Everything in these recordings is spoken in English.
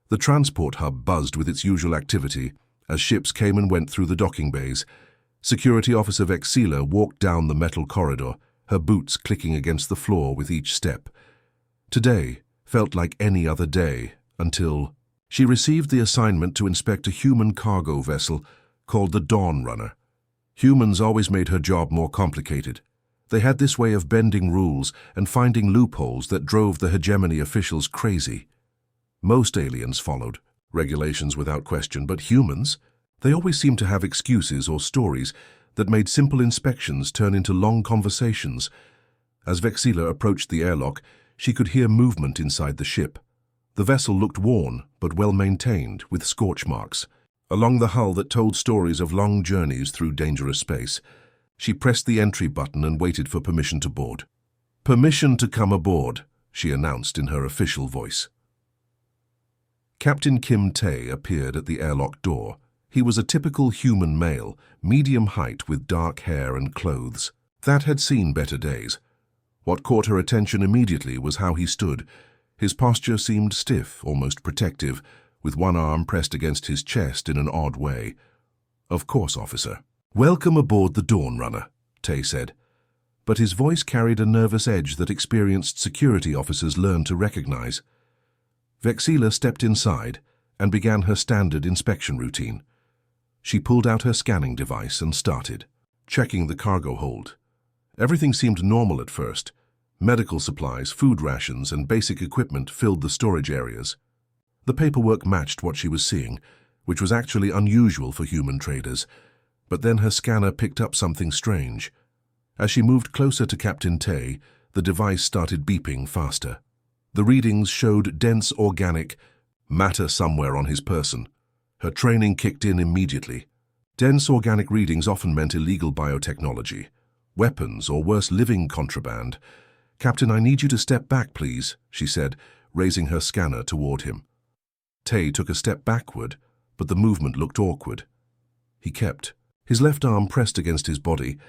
The transport hub buzzed with its usual activity as ships came and went through the docking bays. Security Officer Vexila walked down the metal corridor, her boots clicking against the floor with each step. Today felt like any other day until she received the assignment to inspect a human cargo vessel called the Dawn Runner. Humans always made her job more complicated. They had this way of bending rules and finding loopholes that drove the hegemony officials crazy. Most aliens followed regulations without question, but humans, they always seemed to have excuses or stories that made simple inspections turn into long conversations. As Vexila approached the airlock, she could hear movement inside the ship. The vessel looked worn but well-maintained, with scorch marks along the hull that told stories of long journeys through dangerous space. She pressed the entry button and waited for permission to board. "Permission to come aboard," she announced in her official voice. Captain Kim Tae appeared at the airlock door. He was a typical human male, medium height with dark hair and clothes. That had seen better days. What caught her attention immediately was how he stood. His posture seemed stiff, almost protective, with one arm pressed against his chest in an odd way. "Of course, officer." "Welcome aboard the Dawn Runner," Tae said. But his voice carried a nervous edge that experienced security officers learned to recognize. Vexila stepped inside and began her standard inspection routine. She pulled out her scanning device and started, checking the cargo hold. Everything seemed normal at first. Medical supplies, food rations, and basic equipment filled the storage areas. The paperwork matched what she was seeing, which was actually unusual for human traders. But then her scanner picked up something strange. As she moved closer to Captain Tae, the device started beeping faster. The readings showed dense organic matter somewhere on his person. Her training kicked in immediately. Dense organic readings often meant illegal biotechnology, weapons, or worse, living contraband. "Captain, I need you to step back, please," she said, raising her scanner toward him. Tae took a step backward, but the movement looked awkward. He kept, his left arm pressed against his body,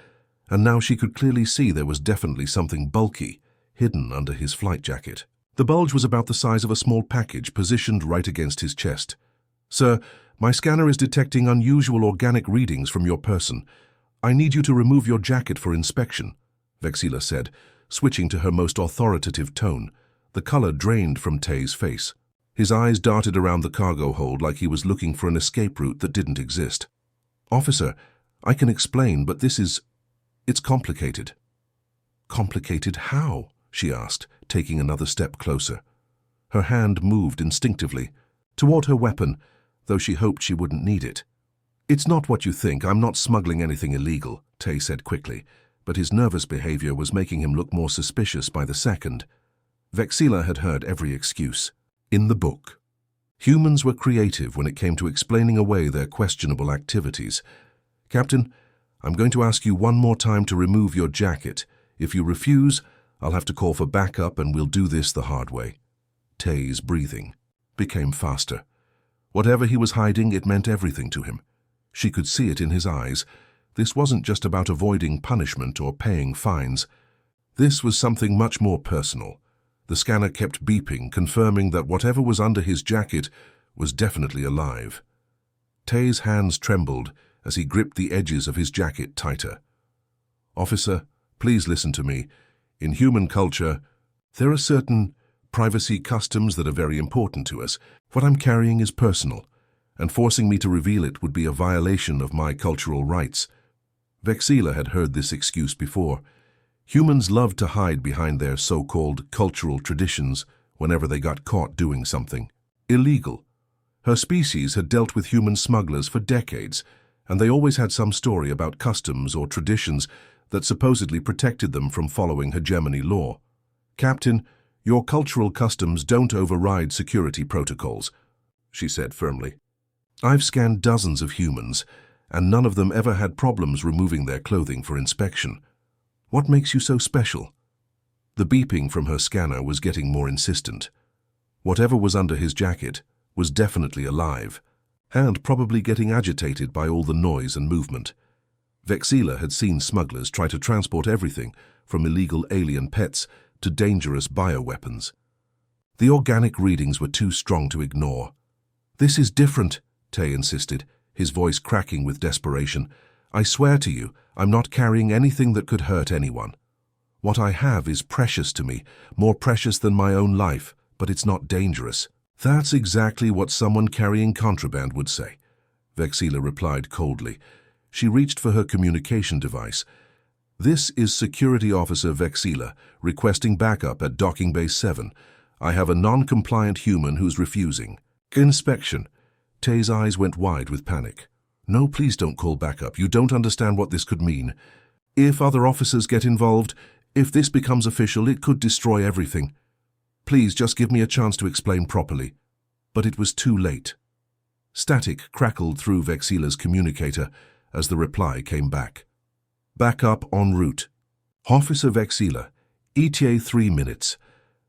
and now she could clearly see there was definitely something bulky, hidden under his flight jacket. The bulge was about the size of a small package positioned right against his chest. "Sir, my scanner is detecting unusual organic readings from your person. I need you to remove your jacket for inspection," Vexila said, switching to her most authoritative tone. The color drained from Tae's face. His eyes darted around the cargo hold like he was looking for an escape route that didn't exist. "Officer, I can explain, but it's complicated." "Complicated how?" she asked, taking another step closer. Her hand moved instinctively toward her weapon, though she hoped she wouldn't need it. "It's not what you think. I'm not smuggling anything illegal," Tae said quickly, but his nervous behavior was making him look more suspicious by the second. Vexila had heard every excuse. In the book. Humans were creative when it came to explaining away their questionable activities. "Captain, I'm going to ask you one more time to remove your jacket. If you refuse, I'll have to call for backup, and we'll do this the hard way." Tae's breathing became faster. Whatever he was hiding, it meant everything to him. She could see it in his eyes. This wasn't just about avoiding punishment or paying fines. This was something much more personal. The scanner kept beeping, confirming that whatever was under his jacket was definitely alive. Tae's hands trembled as he gripped the edges of his jacket tighter. "Officer, please listen to me. In human culture, there are certain privacy customs that are very important to us. What I'm carrying is personal, and forcing me to reveal it would be a violation of my cultural rights." Vexila had heard this excuse before. Humans loved to hide behind their so-called cultural traditions whenever they got caught doing something illegal. Her species had dealt with human smugglers for decades, and they always had some story about customs or traditions that supposedly protected them from following hegemony law. "Captain, your cultural customs don't override security protocols," she said firmly. "I've scanned dozens of humans, and none of them ever had problems removing their clothing for inspection. What makes you so special?" The beeping from her scanner was getting more insistent. Whatever was under his jacket was definitely alive, and probably getting agitated by all the noise and movement. Vexila had seen smugglers try to transport everything from illegal alien pets to dangerous bioweapons. The organic readings were too strong to ignore. This is different, Tay insisted, his voice cracking with desperation. I swear to you, I'm not carrying anything that could hurt anyone. What I have is precious to me, more precious than my own life, but it's not dangerous. That's exactly what someone carrying contraband would say, Vexila replied coldly. She reached for her communication device. This is Security Officer Vexila, requesting backup at Docking Bay 7. I have a non-compliant human who's refusing. Inspection. Tay's eyes went wide with panic. No, please don't call backup. You don't understand what this could mean. If other officers get involved, if this becomes official, it could destroy everything. Please just give me a chance to explain properly. But it was too late. Static crackled through Vexila's communicator as the reply came back. Backup en route. Officer Vexila, ETA 3 minutes.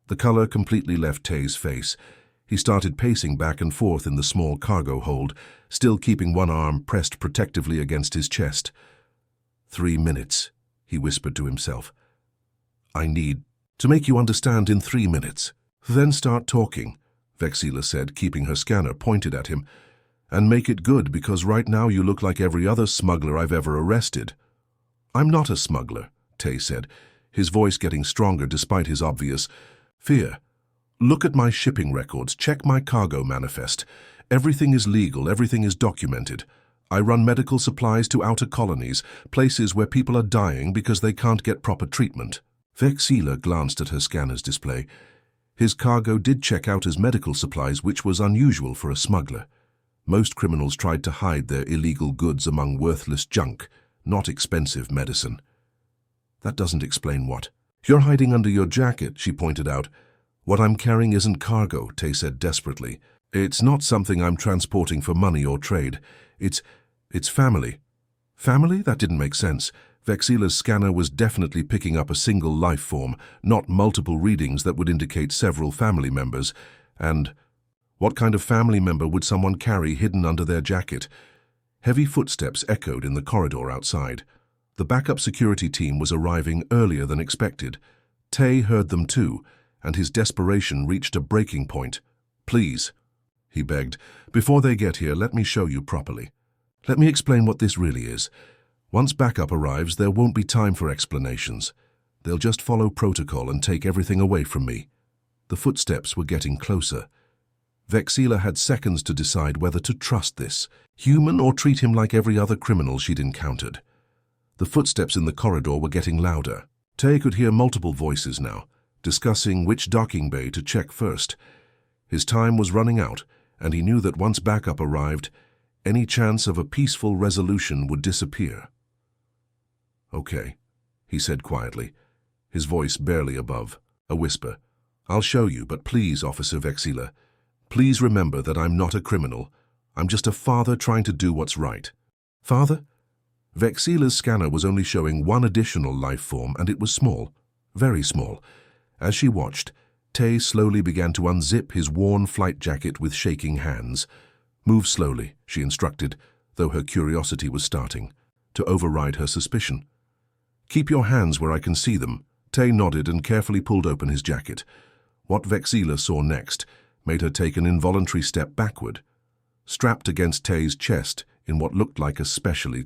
The color completely left Tay's face. He started pacing back and forth in the small cargo hold, still keeping one arm pressed protectively against his chest. 3 minutes, he whispered to himself. I need to make you understand in 3 minutes. Then start talking, Vexila said, keeping her scanner pointed at him. And make it good, because right now you look like every other smuggler I've ever arrested. I'm not a smuggler, Tay said, his voice getting stronger despite his obvious fear. Look at my shipping records, check my cargo manifest. Everything is legal, everything is documented. I run medical supplies to outer colonies, places where people are dying because they can't get proper treatment. Vexila glanced at her scanner's display. His cargo did check out as medical supplies, which was unusual for a smuggler. Most criminals tried to hide their illegal goods among worthless junk, not expensive medicine. That doesn't explain what. You're hiding under your jacket, she pointed out. What I'm carrying isn't cargo, Tay said desperately. It's not something I'm transporting for money or trade. It's family. Family? That didn't make sense. Vexila's scanner was definitely picking up a single life form, not multiple readings that would indicate several family members. And what kind of family member would someone carry hidden under their jacket? Heavy footsteps echoed in the corridor outside. The backup security team was arriving earlier than expected. Tay heard them too, and his desperation reached a breaking point. Please, he begged, before they get here, let me show you properly. Let me explain what this really is. Once backup arrives, there won't be time for explanations. They'll just follow protocol and take everything away from me. The footsteps were getting closer. Vexila had seconds to decide whether to trust this human or treat him like every other criminal she'd encountered. The footsteps in the corridor were getting louder. Tay could hear multiple voices now, discussing which docking bay to check first. His time was running out, and he knew that once backup arrived, any chance of a peaceful resolution would disappear. Okay, he said quietly, his voice barely above, a whisper. I'll show you, but please, Officer Vexila, please remember that I'm not a criminal. I'm just a father trying to do what's right. Father? Vexila's scanner was only showing one additional life form, and it was small, very small. As she watched, Tay slowly began to unzip his worn flight jacket with shaking hands. Move slowly, she instructed, though her curiosity was starting to override her suspicion. Keep your hands where I can see them. Tay nodded and carefully pulled open his jacket. What Vexila saw next made her take an involuntary step backward. Strapped against Tay's chest in what looked like a specially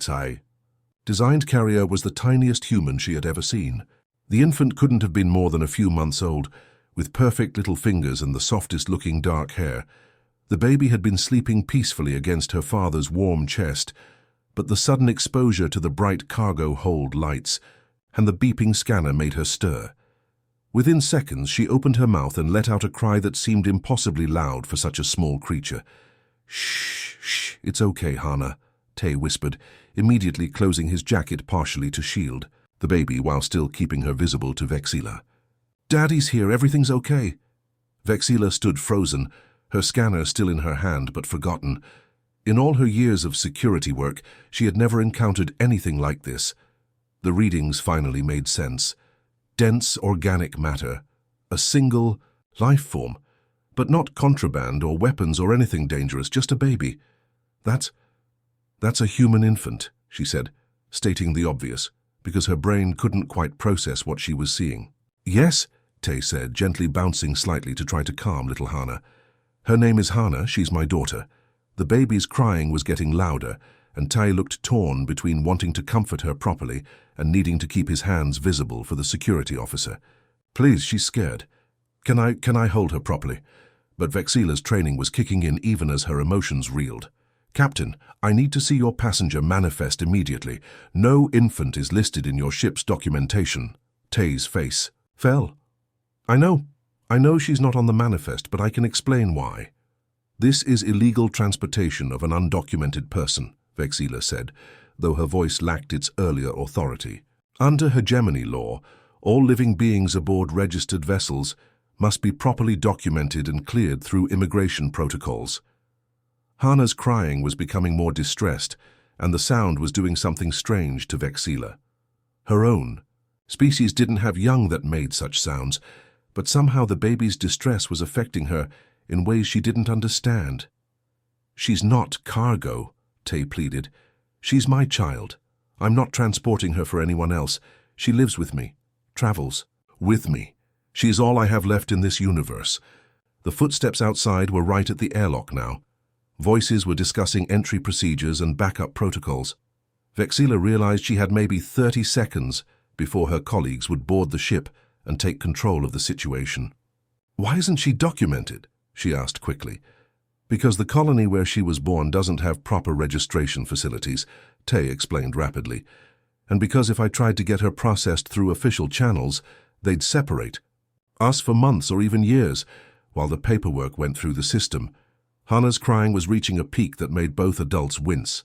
designed carrier was the tiniest human she had ever seen. The infant couldn't have been more than a few months old, with perfect little fingers and the softest-looking dark hair. The baby had been sleeping peacefully against her father's warm chest, but the sudden exposure to the bright cargo hold lights and the beeping scanner made her stir. Within seconds, she opened her mouth and let out a cry that seemed impossibly loud for such a small creature. Shh, shh, it's okay, Hana, Tay whispered, immediately closing his jacket partially to shield the baby while still keeping her visible to Vexila. Daddy's here, everything's okay. Vexila stood frozen, her scanner still in her hand but forgotten. In all her years of security work, she had never encountered anything like this. The readings finally made sense. Dense organic matter, a single life form, but not contraband or weapons or anything dangerous, just a baby. That's a human infant, she said, stating the obvious, because her brain couldn't quite process what she was seeing. Yes, Tay said, gently bouncing slightly to try to calm little Hana. Her name is Hana, she's my daughter. The baby's crying was getting louder, and Tai looked torn between wanting to comfort her properly and needing to keep his hands visible for the security officer. "Please, she's scared. Can I hold her properly?" But Vexilla's training was kicking in even as her emotions reeled. "Captain, I need to see your passenger manifest immediately. No infant is listed in your ship's documentation." Tai's face fell. I know she's not on the manifest, but I can explain why." "This is illegal transportation of an undocumented person," Vexilla said, though her voice lacked its earlier authority. "Under hegemony law, all living beings aboard registered vessels must be properly documented and cleared through immigration protocols." Hana's crying was becoming more distressed, and the sound was doing something strange to Vexilla. Her own species didn't have young that made such sounds, but somehow the baby's distress was affecting her in ways she didn't understand. "She's not cargo," Tay pleaded. "She's my child. I'm not transporting her for anyone else. She lives with me, travels with me. She's all I have left in this universe." The footsteps outside were right at the airlock now. Voices were discussing entry procedures and backup protocols. Vexilla realized she had maybe 30 seconds before her colleagues would board the ship and take control of the situation. "Why isn't she documented?" she asked quickly. "Because the colony where she was born doesn't have proper registration facilities," Tay explained rapidly. "And because if I tried to get her processed through official channels, they'd separate us for months or even years, while the paperwork went through the system." Hana's crying was reaching a peak that made both adults wince.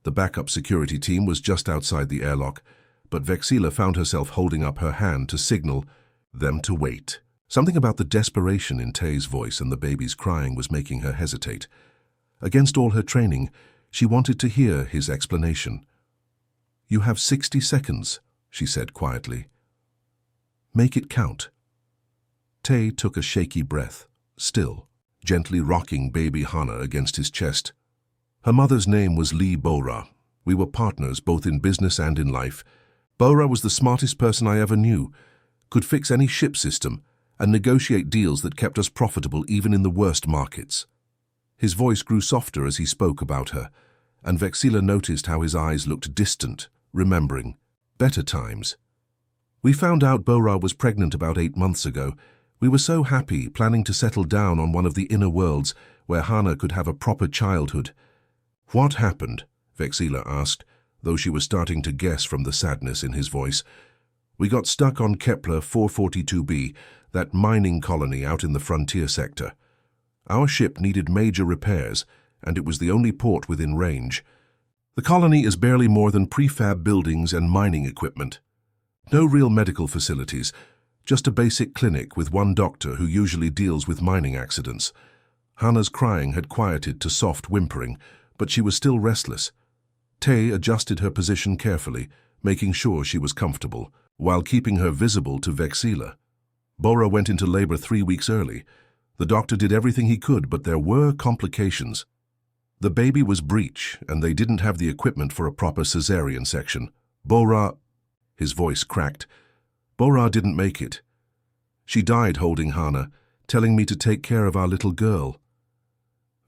The backup security team was just outside the airlock, but Vexilla found herself holding up her hand to signal them to wait. Something about the desperation in Tay's voice and the baby's crying was making her hesitate. Against all her training, she wanted to hear his explanation. "You have 60 seconds, she said quietly. "Make it count." Tay took a shaky breath, still, gently rocking baby Hana against his chest. Her mother's name was Lee Bora. We were partners both in business and in life. Bora was the smartest person I ever knew, could fix any ship system, and negotiate deals that kept us profitable even in the worst markets. His voice grew softer as he spoke about her, and Vexilla noticed how his eyes looked distant, remembering better times. "We found out Bora was pregnant about 8 months ago. We were so happy, planning to settle down on one of the inner worlds where Hana could have a proper childhood." "What happened?" Vexilla asked, though she was starting to guess from the sadness in his voice. "We got stuck on Kepler 442b, that mining colony out in the frontier sector. Our ship needed major repairs, and it was the only port within range. The colony is barely more than prefab buildings and mining equipment. No real medical facilities, just a basic clinic with one doctor who usually deals with mining accidents." Hana's crying had quieted to soft whimpering, but she was still restless. Tay adjusted her position carefully, making sure she was comfortable, while keeping her visible to Vexilla. "Bora went into labor 3 weeks early. The doctor did everything he could, but there were complications. The baby was breech, and they didn't have the equipment for a proper cesarean section. Bora—" his voice cracked. "Bora didn't make it. She died holding Hana, telling me to take care of our little girl."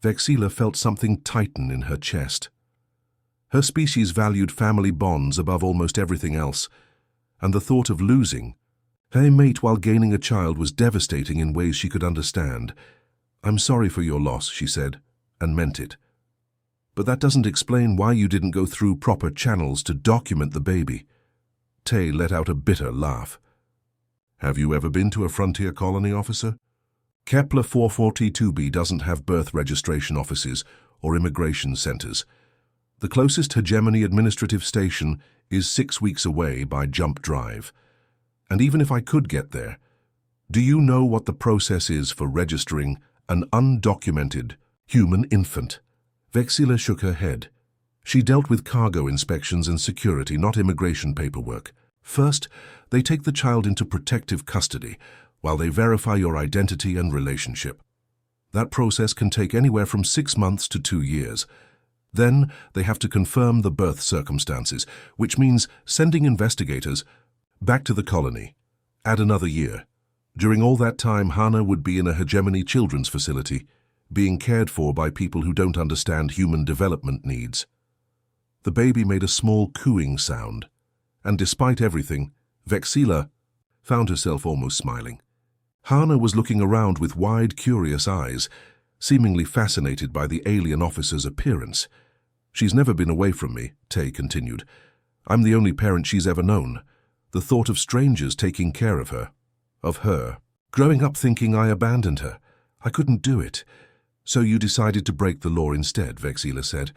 Vexilla felt something tighten in her chest. Her species valued family bonds above almost everything else, and the thought of losing her mate while gaining a child was devastating in ways she could understand. "I'm sorry for your loss," she said, and meant it. "But that doesn't explain why you didn't go through proper channels to document the baby." Tay let out a bitter laugh. "Have you ever been to a frontier colony, officer? Kepler 442b doesn't have birth registration offices or immigration centers. The closest hegemony administrative station is 6 weeks away by jump drive. And even if I could get there, do you know what the process is for registering an undocumented human infant?" Vexilla shook her head. She dealt with cargo inspections and security, not immigration paperwork. First, they take the child into protective custody while they verify your identity and relationship. That process can take anywhere from 6 months to 2 years. Then they have to confirm the birth circumstances, which means sending investigators back to the colony. Add another year. During all that time, Hana would be in a hegemony children's facility. being cared for by people who don't understand human development needs. The baby made a small cooing sound, and despite everything, Vexila found herself almost smiling. Hana was looking around with wide, curious eyes, seemingly fascinated by the alien officer's appearance. "She's never been away from me," Tay continued. "I'm the only parent she's ever known. The thought of strangers taking care of her. Growing up thinking I abandoned her. I couldn't do it. So you decided to break the law instead," Vexila said,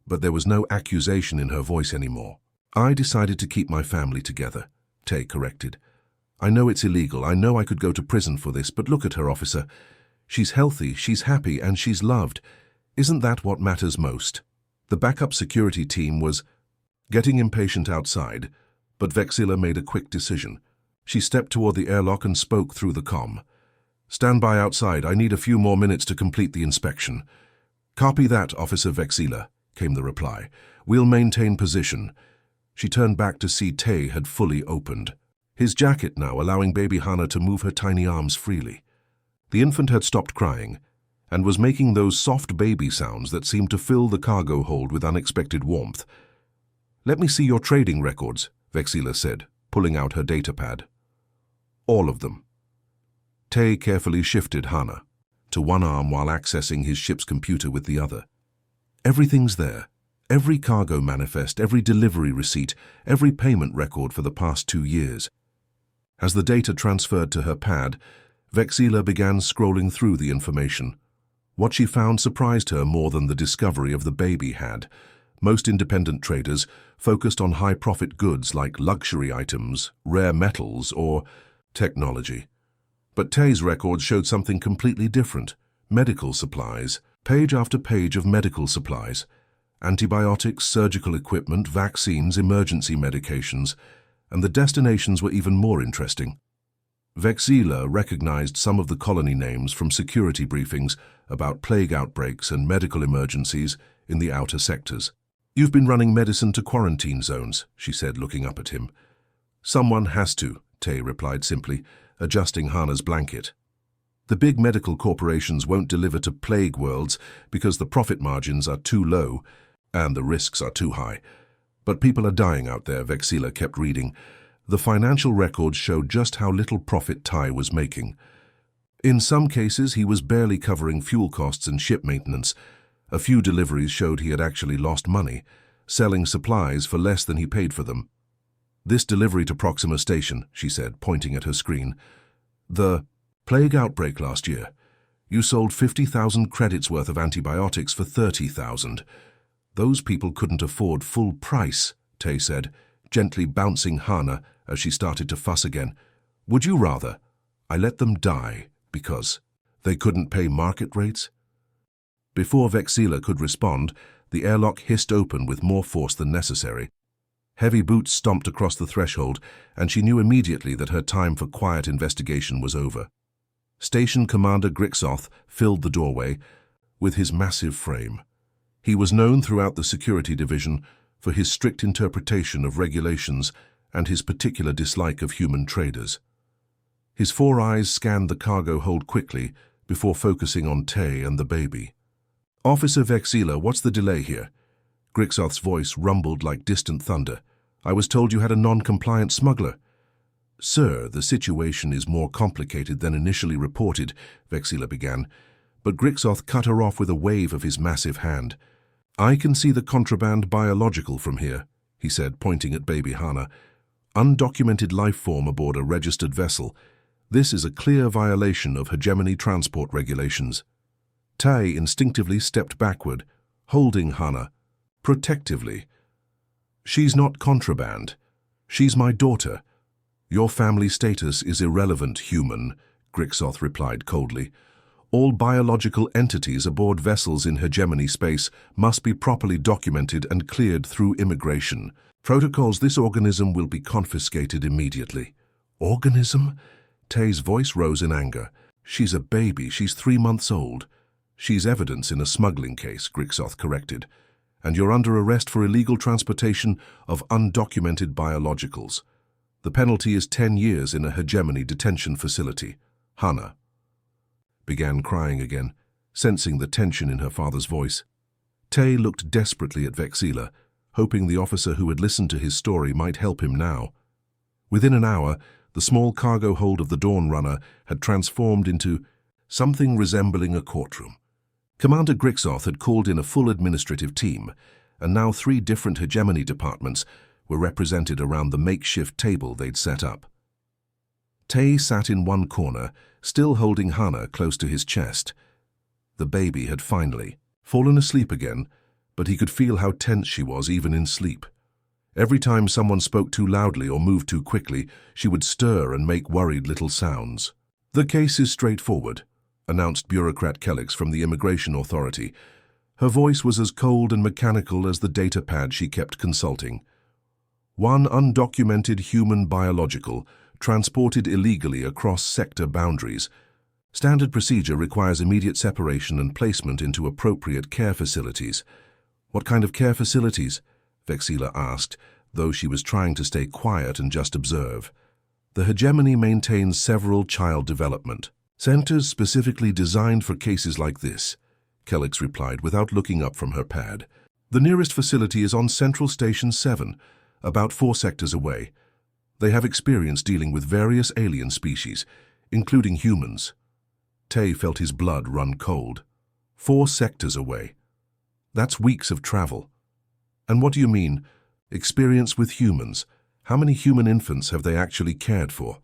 but there was no accusation in her voice anymore. "I decided to keep my family together," Tay corrected. "I know it's illegal. I know I could go to prison for this, but look at her, officer. She's healthy, she's happy, and she's loved. Isn't that what matters most?" The backup security team was getting impatient outside, but Vexila made a quick decision. She stepped toward the airlock and spoke through the comm. "Stand by outside. I need a few more minutes to complete the inspection." "Copy that, Officer Vexila," came the reply. "We'll maintain position." She turned back to see Tay had fully opened his jacket now, allowing baby Hana to move her tiny arms freely. The infant had stopped crying and was making those soft baby sounds that seemed to fill the cargo hold with unexpected warmth. "Let me see your trading records," Vexila said, pulling out her data pad. "All of them." Tay carefully shifted Hana to one arm while accessing his ship's computer with the other. "Everything's there. Every cargo manifest, every delivery receipt, every payment record for the past 2 years. As the data transferred to her pad, Vexila began scrolling through the information. What she found surprised her more than the discovery of the baby had. Most independent traders focused on high-profit goods like luxury items, rare metals, or technology. But Tay's records showed something completely different. Medical supplies, page after page of medical supplies. Antibiotics, surgical equipment, vaccines, emergency medications, and the destinations were even more interesting. Vexila recognized some of the colony names from security briefings about plague outbreaks and medical emergencies in the outer sectors. "You've been running medicine to quarantine zones," she said, looking up at him. "Someone has to," Tay replied simply, adjusting Hana's blanket. "The big medical corporations won't deliver to plague worlds because the profit margins are too low and the risks are too high. But people are dying out there," Vexila kept reading. The financial records showed just how little profit Tay was making. In some cases, he was barely covering fuel costs and ship maintenance. A few deliveries showed he had actually lost money, selling supplies for less than he paid for them. "This delivery to Proxima Station," she said, pointing at her screen. "The plague outbreak last year. You sold 50,000 credits worth of antibiotics for 30,000. Those people couldn't afford full price," Tay said, gently bouncing Hana as she started to fuss again. "Would you rather I let them die because they couldn't pay market rates?" Before Vexila could respond, the airlock hissed open with more force than necessary. Heavy boots stomped across the threshold, and she knew immediately that her time for quiet investigation was over. Station Commander Grixoth filled the doorway with his massive frame. He was known throughout the security division for his strict interpretation of regulations and his particular dislike of human traders. His 4 eyes scanned the cargo hold quickly before focusing on Tay and the baby. "Officer Vexila, what's the delay here?" Grixoth's voice rumbled like distant thunder. "I was told you had a non-compliant smuggler." "Sir, the situation is more complicated than initially reported," Vexila began, but Grixoth cut her off with a wave of his massive hand. "I can see the contraband biological from here," he said, pointing at baby Hana. "Undocumented life form aboard a registered vessel. This is a clear violation of hegemony transport regulations." Tay instinctively stepped backward, holding Hana protectively. "She's not contraband. She's my daughter. Your family status is irrelevant, human," Grixoth replied coldly. "All biological entities aboard vessels in hegemony space must be properly documented and cleared through immigration. Protocols, this organism will be confiscated immediately." "Organism?" Tay's voice rose in anger. "She's a baby. She's 3 months old." "She's evidence in a smuggling case," Grixoth corrected. "And you're under arrest for illegal transportation of undocumented biologicals. The penalty is 10 years in a hegemony detention facility." Hana began crying again. sensing the tension in her father's voice. Tay looked desperately at Vexila, hoping the officer who had listened to his story might help him now. Within an hour, the small cargo hold of the Dawn Runner had transformed into something resembling a courtroom. Commander Grixoth had called in a full administrative team, and now 3 different hegemony departments were represented around the makeshift table they'd set up. Tay sat in one corner, still holding Hana close to his chest. The baby had finally fallen asleep again, but he could feel how tense she was even in sleep. Every time someone spoke too loudly or moved too quickly, she would stir and make worried little sounds. "The case is straightforward," announced bureaucrat Kellix from the Immigration Authority. Her voice was as cold and mechanical as the data pad she kept consulting. "One undocumented human biological transported illegally across sector boundaries. Standard procedure requires immediate separation and placement into appropriate care facilities." "What kind of care facilities?" Vexila asked, though she was trying to stay quiet and just observe. "The hegemony maintains several child development centers specifically designed for cases like this," Kellix replied without looking up from her pad. "The nearest facility is on Central Station 7, about 4 sectors away. They have experience dealing with various alien species, including humans." Tay felt his blood run cold. 4 sectors away. That's weeks of travel. "And what do you mean, experience with humans? How many human infants have they actually cared for?"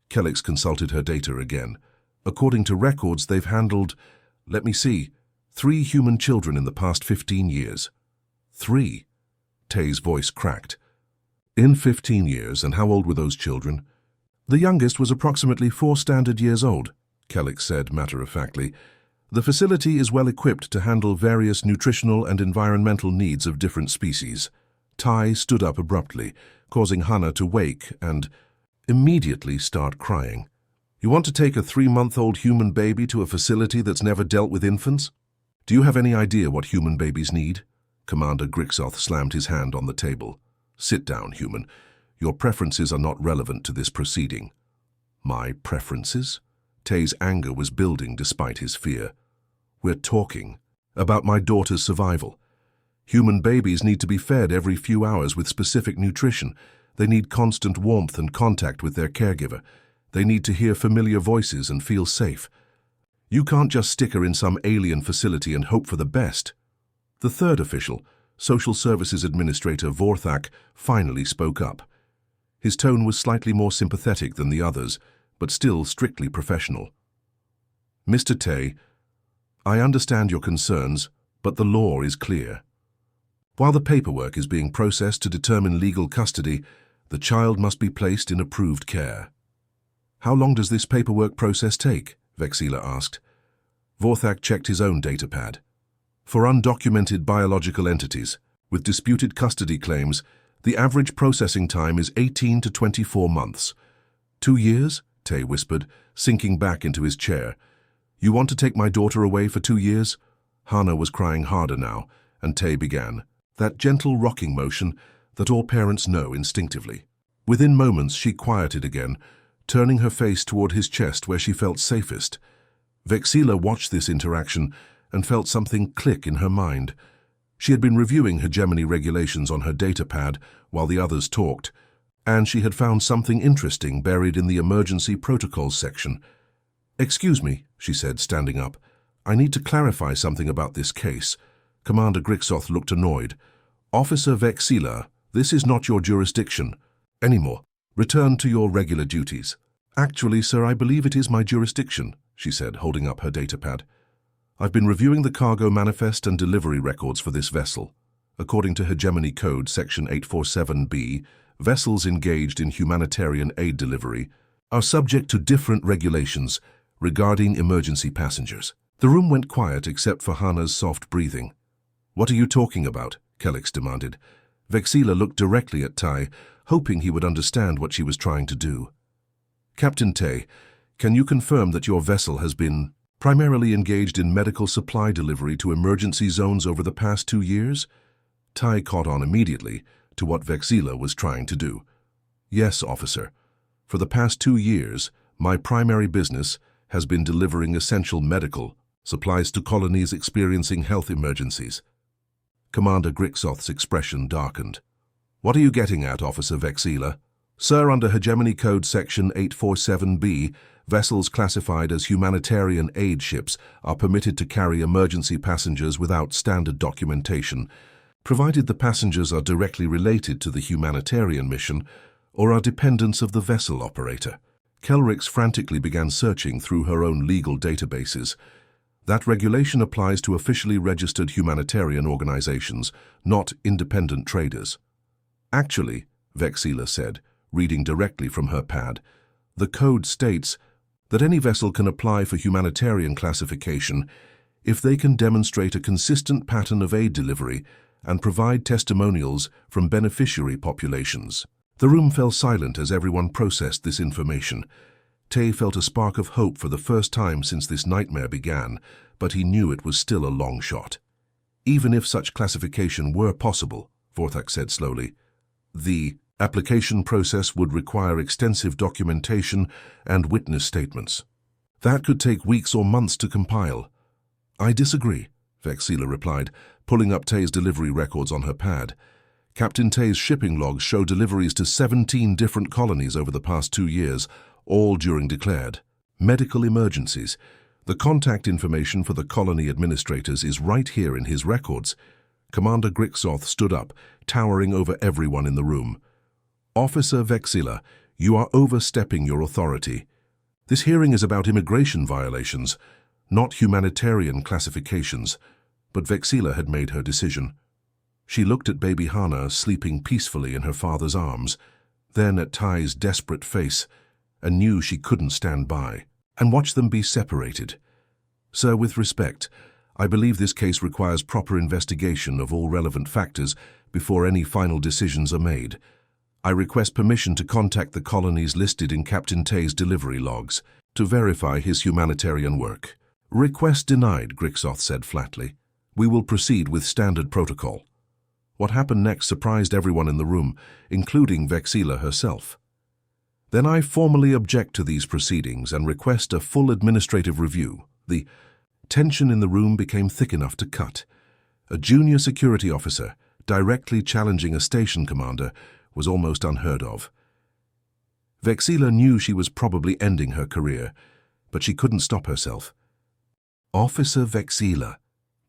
Kellix consulted her data again. "According to records, they've handled, let me see, 3 human children in the past 15 years. 3? Tay's voice cracked. "In 15 years, and how old were those children?" "The youngest was approximately 4 standard years old," Kellix said matter-of-factly. "The facility is well equipped to handle various nutritional and environmental needs of different species." Ty stood up abruptly, causing Hana to wake and immediately start crying. "You want to take a 3-month-old human baby to a facility that's never dealt with infants? Do you have any idea what human babies need?" Commander Grixoth slammed his hand on the table. "Sit down, human. Your preferences are not relevant to this proceeding." "My preferences?" Tay's anger was building despite his fear. "We're talking about my daughter's survival. Human babies need to be fed every few hours with specific nutrition. They need constant warmth and contact with their caregiver. They need to hear familiar voices and feel safe. You can't just stick her in some alien facility and hope for the best." The third official, Social Services Administrator Vorthak, finally spoke up. His tone was slightly more sympathetic than the others, but still strictly professional. "Mr. Tay, I understand your concerns, but the law is clear. While the paperwork is being processed to determine legal custody, the child must be placed in approved care." "How long does this paperwork process take?" Vexila asked. Vorthak checked his own datapad. "For undocumented biological entities with disputed custody claims, the average processing time is 18 to 24 months. 2 years? Tay whispered, sinking back into his chair. "You want to take my daughter away for 2 years?" Hana was crying harder now, and Tay began, that gentle rocking motion that all parents know instinctively. Within moments she quieted again, turning her face toward his chest where she felt safest. Vexila watched this interaction and felt something click in her mind. She had been reviewing hegemony regulations on her datapad while the others talked, and she had found something interesting buried in the emergency protocols section. "Excuse me," she said, standing up. "I need to clarify something about this case." Commander Grixoth looked annoyed. "Officer Vexila, this is not your jurisdiction anymore. Return to your regular duties." "Actually, sir, I believe it is my jurisdiction," she said, holding up her datapad. "I've been reviewing the cargo manifest and delivery records for this vessel. According to Hegemony Code Section 847B, vessels engaged in humanitarian aid delivery are subject to different regulations regarding emergency passengers." The room went quiet except for Hana's soft breathing. "What are you talking about?" Kellix demanded. Vexila looked directly at Tay, hoping he would understand what she was trying to do. "Captain Tay, can you confirm that your vessel has been primarily engaged in medical supply delivery to emergency zones over the past 2 years? Tay caught on immediately to what Vexila was trying to do. "Yes, officer. For the past 2 years, my primary business has been delivering essential medical supplies to colonies experiencing health emergencies. Commander Grixoth's expression darkened. What are you getting at, Officer Vexila? Sir, under Hegemony Code Section 847B, vessels classified as humanitarian aid ships are permitted to carry emergency passengers without standard documentation, provided the passengers are directly related to the humanitarian mission or are dependents of the vessel operator. Kelrix frantically began searching through her own legal databases. That regulation applies to officially registered humanitarian organizations, not independent traders. Actually, Vexila said, reading directly from her pad, the code states that any vessel can apply for humanitarian classification if they can demonstrate a consistent pattern of aid delivery and provide testimonials from beneficiary populations. The room fell silent as everyone processed this information. Tay felt a spark of hope for the first time since this nightmare began, but he knew it was still a long shot. Even if such classification were possible, Vorthak said slowly, the application process would require extensive documentation and witness statements. That could take weeks or months to compile. I disagree, Vexila replied, pulling up Tay's delivery records on her pad. Captain Tay's shipping logs show deliveries to 17 different colonies over the past 2 years, all during declared medical emergencies. The contact information for the colony administrators is right here in his records. Commander Grixoth stood up, towering over everyone in the room. Officer Vexila, you are overstepping your authority. This hearing is about immigration violations, not humanitarian classifications. But Vexila had made her decision. She looked at baby Hana sleeping peacefully in her father's arms, then at Ty's desperate face, and knew she couldn't stand by, and watch them be separated. Sir, with respect, I believe this case requires proper investigation of all relevant factors before any final decisions are made. I request permission to contact the colonies listed in Captain Tay's delivery logs to verify his humanitarian work. Request denied, Grixoth said flatly. We will proceed with standard protocol. What happened next surprised everyone in the room, including Vexila herself. Then I formally object to these proceedings and request a full administrative review. The tension in the room became thick enough to cut. A junior security officer, directly challenging a station commander, was almost unheard of. Vexila knew she was probably ending her career, but she couldn't stop herself. Officer Vexila,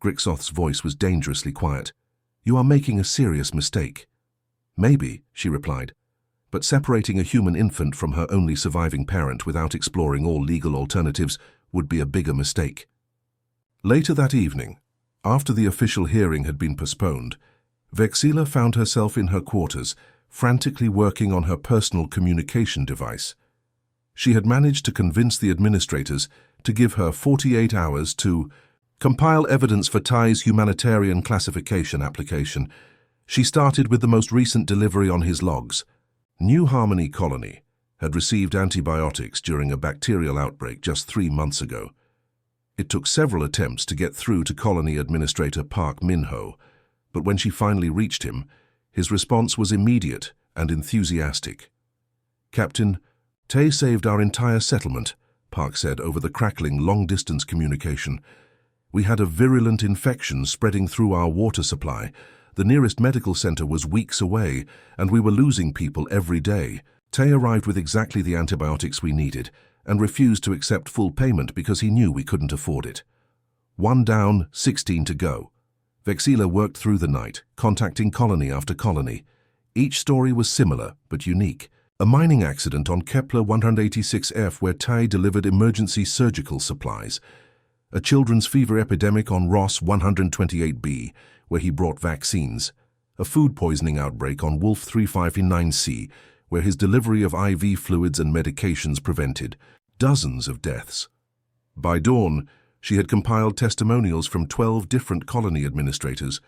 Grixoth's voice was dangerously quiet. You are making a serious mistake. Maybe, she replied, but separating a human infant from her only surviving parent without exploring all legal alternatives would be a bigger mistake. Later that evening, after the official hearing had been postponed, Vexila found herself in her quarters, frantically working on her personal communication device. She had managed to convince the administrators to give her 48 hours to compile evidence for Ty's humanitarian classification application. She started with the most recent delivery on his logs. New Harmony Colony had received antibiotics during a bacterial outbreak just 3 months ago. It took several attempts to get through to Colony Administrator Park Minho, but when she finally reached him, his response was immediate and enthusiastic. Captain, Tay saved our entire settlement, Park said over the crackling long-distance communication. We had a virulent infection spreading through our water supply. The nearest medical center was weeks away, and we were losing people every day. Tay arrived with exactly the antibiotics we needed and refused to accept full payment because he knew we couldn't afford it. 1 down, 16 to go. Vexila worked through the night, contacting colony after colony. Each story was similar but unique. A mining accident on Kepler 186F where Tay delivered emergency surgical supplies. A children's fever epidemic on Ross 128B, where he brought vaccines. A food poisoning outbreak on Wolf 359C, where his delivery of IV fluids and medications prevented dozens of deaths. By dawn, she had compiled testimonials from 12 different colony administrators,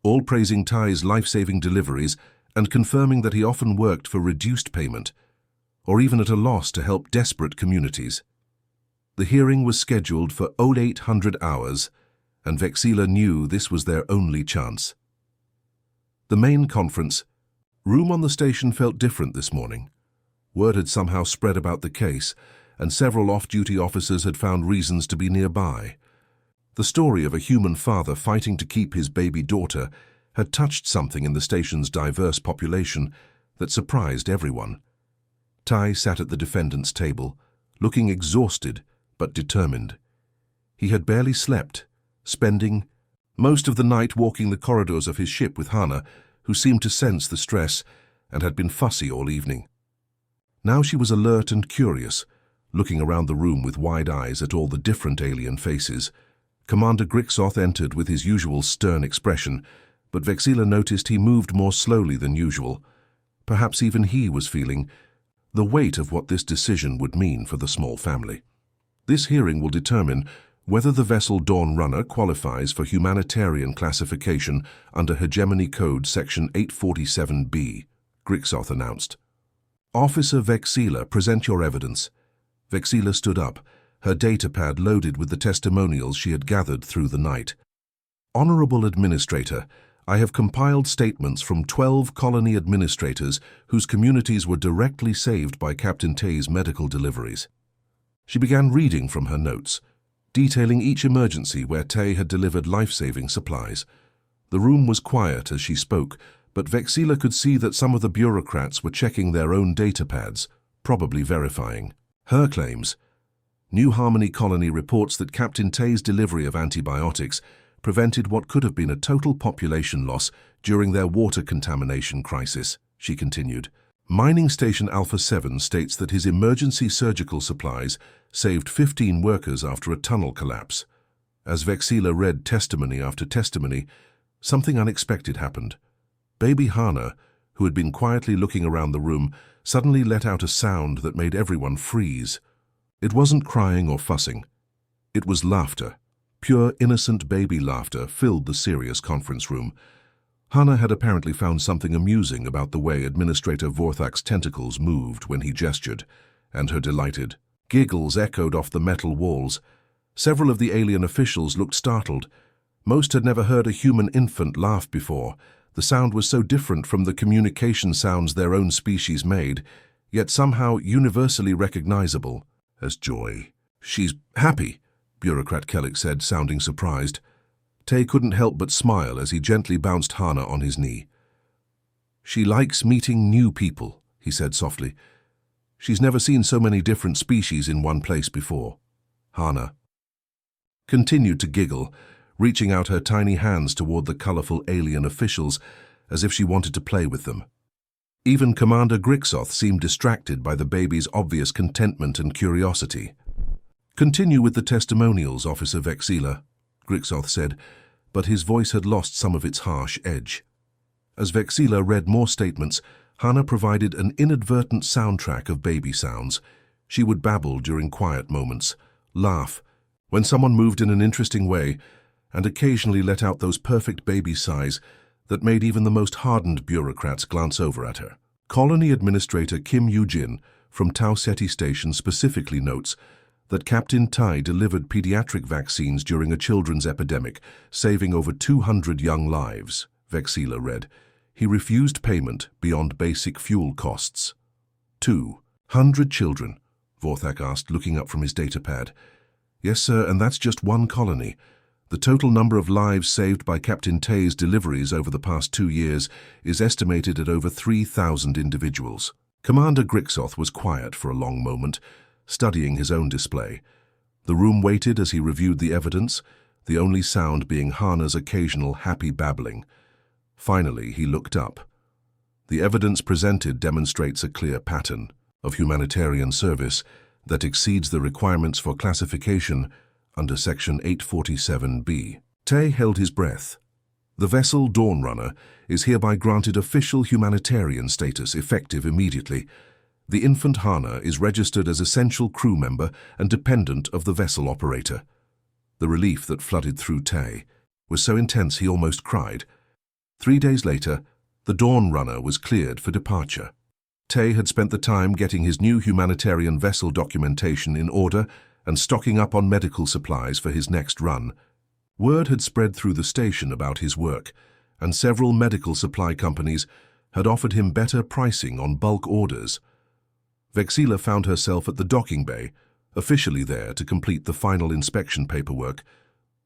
all praising Ty's life-saving deliveries and confirming that he often worked for reduced payment, or even at a loss to help desperate communities. The hearing was scheduled for 0800 hours, and Vexila knew this was their only chance. The main conference room on the station felt different this morning. Word had somehow spread about the case, and several off-duty officers had found reasons to be nearby. The story of a human father fighting to keep his baby daughter had touched something in the station's diverse population that surprised everyone. Tai sat at the defendant's table, looking exhausted but determined. He had barely slept, spending most of the night walking the corridors of his ship with Hana, who seemed to sense the stress and had been fussy all evening. Now she was alert and curious, looking around the room with wide eyes at all the different alien faces. Commander Grixoth entered with his usual stern expression, but Vexila noticed he moved more slowly than usual. Perhaps even he was feeling the weight of what this decision would mean for the small family. This hearing will determine whether the vessel Dawn Runner qualifies for humanitarian classification under Hegemony Code Section 847B, Grixoth announced. Officer Vexila, present your evidence. Vexila stood up, her datapad loaded with the testimonials she had gathered through the night. Honorable Administrator, I have compiled statements from 12 colony administrators whose communities were directly saved by Captain Tay's medical deliveries. She began reading from her notes, detailing each emergency where Tay had delivered life-saving supplies. The room was quiet as she spoke, but Vexila could see that some of the bureaucrats were checking their own datapads, probably verifying her claims. New Harmony Colony reports that Captain Tay's delivery of antibiotics prevented what could have been a total population loss during their water contamination crisis, she continued. Mining Station Alpha 7 states that his emergency surgical supplies saved 15 workers after a tunnel collapse. As Vexila read testimony after testimony, something unexpected happened. Baby Hana, who had been quietly looking around the room, suddenly let out a sound that made everyone freeze. It wasn't crying or fussing. It was laughter. Pure, innocent baby laughter filled the serious conference room. Hana had apparently found something amusing about the way Administrator Vorthak's tentacles moved when he gestured, and her delighted giggles echoed off the metal walls. Several of the alien officials looked startled. Most had never heard a human infant laugh before. The sound was so different from the communication sounds their own species made, yet somehow universally recognizable as joy. She's happy, Bureaucrat Kellick said, sounding surprised. Tay couldn't help but smile as he gently bounced Hana on his knee. She likes meeting new people, he said softly. She's never seen so many different species in one place before. Hana continued to giggle, reaching out her tiny hands toward the colorful alien officials as if she wanted to play with them. Even Commander Grixoth seemed distracted by the baby's obvious contentment and curiosity. Continue with the testimonials, Officer Vexila, Grixoth said, but his voice had lost some of its harsh edge. As Vexila read more statements, Hana provided an inadvertent soundtrack of baby sounds. She would babble during quiet moments, laugh when someone moved in an interesting way, and occasionally let out those perfect baby sighs that made even the most hardened bureaucrats glance over at her. Colony Administrator Kim Yoo-jin from Tau Ceti Station specifically notes that Captain Tai delivered pediatric vaccines during a children's epidemic, saving over 200 young lives, Vexila read. He refused payment beyond basic fuel costs. 200 children, Vorthak asked, looking up from his datapad. Yes, sir, and that's just one colony. The total number of lives saved by Captain Tay's deliveries over the past 2 years is estimated at over 3,000 individuals. Commander Grixoth was quiet for a long moment, studying his own display. The room waited as he reviewed the evidence, the only sound being Hana's occasional happy babbling. Finally, he looked up. The evidence presented demonstrates a clear pattern of humanitarian service that exceeds the requirements for classification under Section 847B. Tay held his breath. The vessel Dawn Runner is hereby granted official humanitarian status effective immediately. The infant Hana is registered as essential crew member and dependent of the vessel operator. The relief that flooded through Tay was so intense he almost cried. 3 days later, the Dawn Runner was cleared for departure. Tay had spent the time getting his new humanitarian vessel documentation in order and stocking up on medical supplies for his next run. Word had spread through the station about his work, and several medical supply companies had offered him better pricing on bulk orders. Vexila found herself at the docking bay, officially there to complete the final inspection paperwork,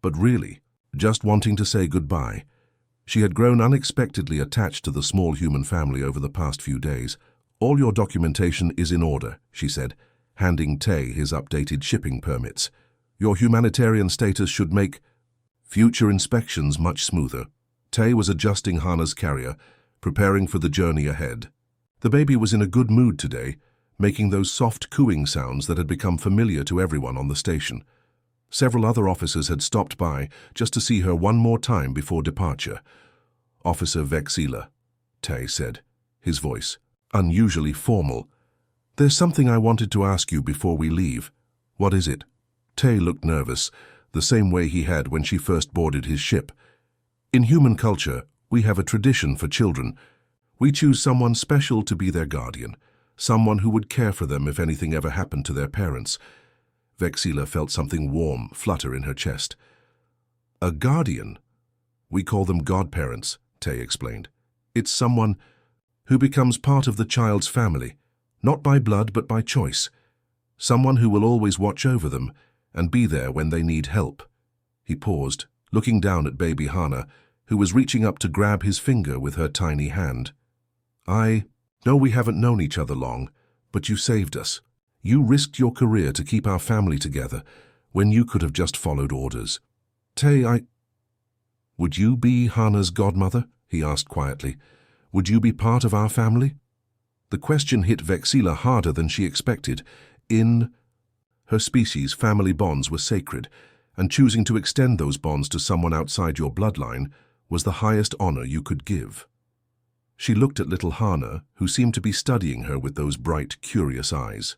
but really, just wanting to say goodbye. She had grown unexpectedly attached to the small human family over the past few days. "All your documentation is in order," she said, handing Tay his updated shipping permits. "Your humanitarian status should make future inspections much smoother." Tay was adjusting Hana's carrier, preparing for the journey ahead. The baby was in a good mood today, making those soft cooing sounds that had become familiar to everyone on the station. Several other officers had stopped by just to see her one more time before departure. "Officer Vexila," Tay said, his voice unusually formal. "There's something I wanted to ask you before we leave." "What is it?" Tay looked nervous, the same way he had when she first boarded his ship. "In human culture, we have a tradition for children. We choose someone special to be their guardian, someone who would care for them if anything ever happened to their parents." Vexila felt something warm flutter in her chest. "A guardian? We call them godparents," Tay explained. "It's someone who becomes part of the child's family, not by blood but by choice. Someone who will always watch over them and be there when they need help." He paused, looking down at baby Hana, who was reaching up to grab his finger with her tiny hand. "I know we haven't known each other long, but you saved us. You risked your career to keep our family together when you could have just followed orders." "Tay, Would you be Hana's godmother?" he asked quietly. "Would you be part of our family?" The question hit Vexila harder than she expected. In her species, family bonds were sacred, and choosing to extend those bonds to someone outside your bloodline was the highest honor you could give. She looked at little Hana, who seemed to be studying her with those bright, curious eyes.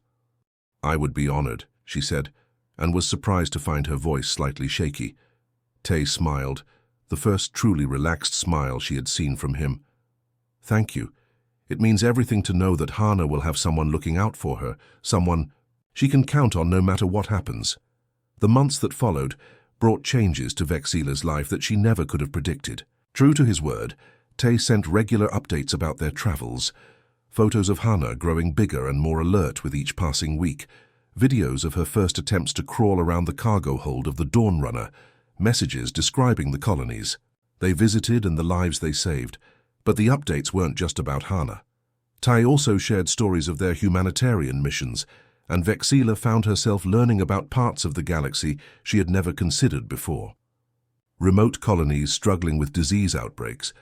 "I would be honored," she said, and was surprised to find her voice slightly shaky. Tay smiled, the first truly relaxed smile she had seen from him. "Thank you. It means everything to know that Hana will have someone looking out for her, someone she can count on no matter what happens." The months that followed brought changes to Vexila's life that she never could have predicted. True to his word, Tay sent regular updates about their travels, photos of Hana growing bigger and more alert with each passing week, videos of her first attempts to crawl around the cargo hold of the Dawn Runner, messages describing the colonies they visited and the lives they saved. But the updates weren't just about Hana. Tay also shared stories of their humanitarian missions, and Vexila found herself learning about parts of the galaxy she had never considered before. Remote colonies struggling with disease outbreaks,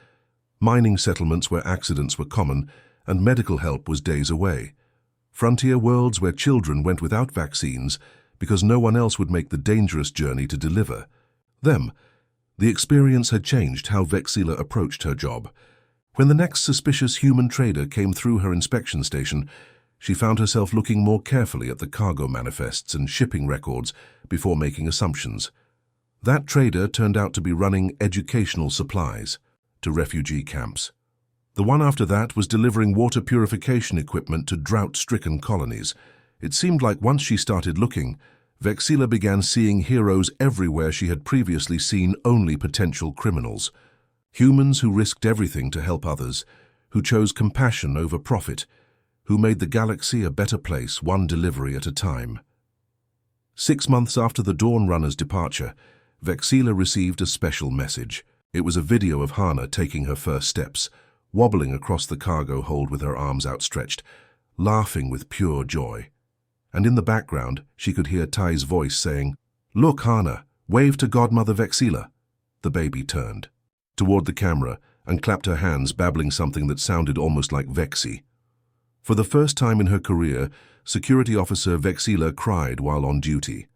mining settlements where accidents were common, and medical help was days away. Frontier worlds where children went without vaccines because no one else would make the dangerous journey to deliver them. The experience had changed how Vexila approached her job. When the next suspicious human trader came through her inspection station, she found herself looking more carefully at the cargo manifests and shipping records before making assumptions. That trader turned out to be running educational supplies to refugee camps. The one after that was delivering water purification equipment to drought-stricken colonies. It seemed like once she started looking, Vexila began seeing heroes everywhere she had previously seen only potential criminals. Humans who risked everything to help others, who chose compassion over profit, who made the galaxy a better place one delivery at a time. 6 months after the Dawn Runner's departure, Vexila received a special message. It was a video of Hana taking her first steps, wobbling across the cargo hold with her arms outstretched, laughing with pure joy. And in the background, she could hear Tay's voice saying, "Look, Hana, wave to Godmother Vexila." The baby turned toward the camera and clapped her hands, babbling something that sounded almost like Vexi. For the first time in her career, Security Officer Vexila cried while on duty.